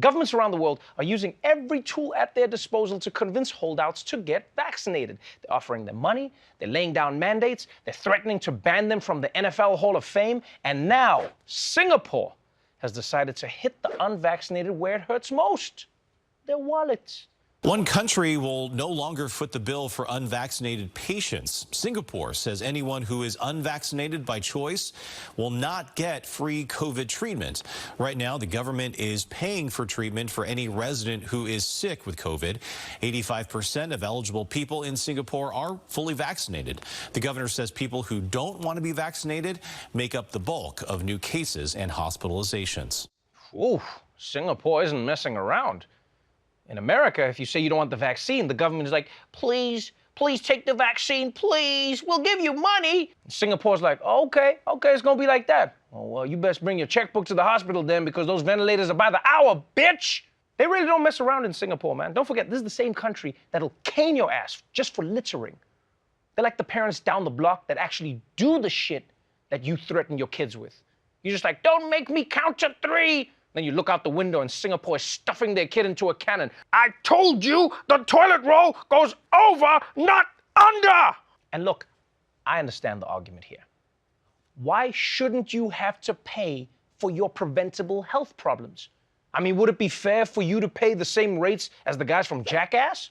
Governments around the world are using every tool at their disposal to convince holdouts to get vaccinated. They're offering them money, they're laying down mandates, they're threatening to ban them from the NFL Hall of Fame, and now Singapore has decided to hit the unvaccinated where it hurts most, their wallets. One country will no longer foot the bill for unvaccinated patients. Singapore says anyone who is unvaccinated by choice will not get free COVID treatment. Right now, the government is paying for treatment for any resident who is sick with COVID. 85% of eligible people in Singapore are fully vaccinated. The governor says people who don't want to be vaccinated make up the bulk of new cases and hospitalizations. Ooh, Singapore isn't messing around. In America, if you say you don't want the vaccine, the government is like, please take the vaccine, please, we'll give you money. Singapore's like, okay, it's gonna be like that. Oh, well, you best bring your checkbook to the hospital then, because those ventilators are by the hour, bitch. They really don't mess around in Singapore, man. Don't forget, this is the same country that'll cane your ass just for littering. They're like the parents down the block that actually do the shit that you threaten your kids with. You're just like, don't make me count to 3. Then you look out the window and Singapore is stuffing their kid into a cannon. I told you the toilet roll goes over, not under! And look, I understand the argument here. Why shouldn't you have to pay for your preventable health problems? I mean, would it be fair for you to pay the same rates as the guys from Jackass?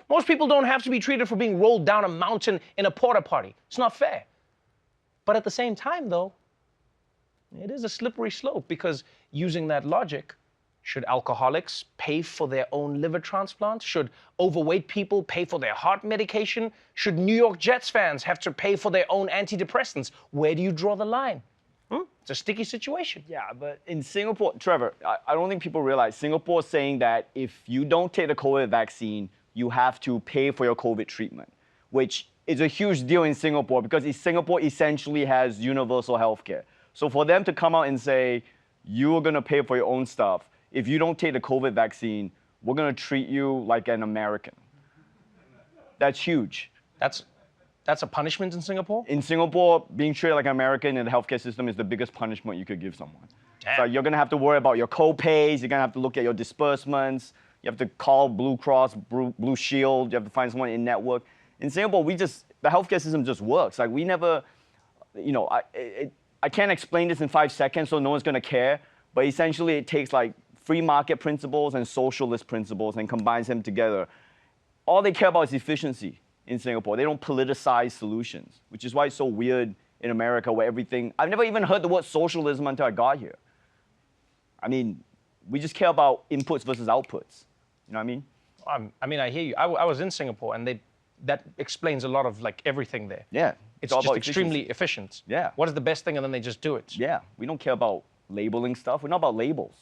Most people don't have to be treated for being rolled down a mountain in a porta potty. It's not fair. But at the same time, though, it is a slippery slope, because using that logic, should alcoholics pay for their own liver transplant? Should overweight people pay for their heart medication? Should New York Jets fans have to pay for their own antidepressants? Where do you draw the line? It's a sticky situation. Yeah, but in Singapore, Trevor, I don't think people realize Singapore is saying that if you don't take the COVID vaccine, you have to pay for your COVID treatment, which is a huge deal in Singapore, because Singapore essentially has universal healthcare. So for them to come out and say, you're gonna pay for your own stuff, if you don't take the COVID vaccine, we're gonna treat you like an American. That's huge. That's a punishment in Singapore? In Singapore, being treated like an American in the healthcare system is the biggest punishment you could give someone. Damn. So you're gonna have to worry about your co-pays, you're gonna have to look at your disbursements, you have to call Blue Cross, Blue Shield, you have to find someone in network. In Singapore, the healthcare system just works. Like, we never, I can't explain this in 5 seconds, so no one's gonna care, but essentially it takes like free market principles and socialist principles and combines them together. All they care about is efficiency in Singapore. They don't politicize solutions, which is why it's so weird in America, where everything, I've never even heard the word socialism until I got here. I mean, we just care about inputs versus outputs. You know what I mean? I mean, I hear you. I was in Singapore, and that explains a lot of like everything there. Yeah. It's just extremely efficient. Yeah. What is the best thing, and then they just do it. Yeah. We don't care about labeling stuff. We're not about labels.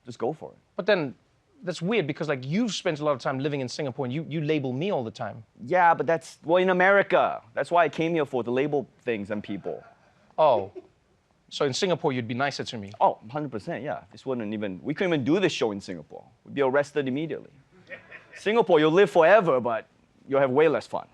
Just go for it. But then that's weird, because like you've spent a lot of time living in Singapore, and you label me all the time. Yeah, but well, in America. That's why I came here for, to label things and people. Oh. So in Singapore, you'd be nicer to me? Oh, 100%, yeah. We couldn't even do this show in Singapore. We'd be arrested immediately. Singapore, you'll live forever, but you'll have way less fun.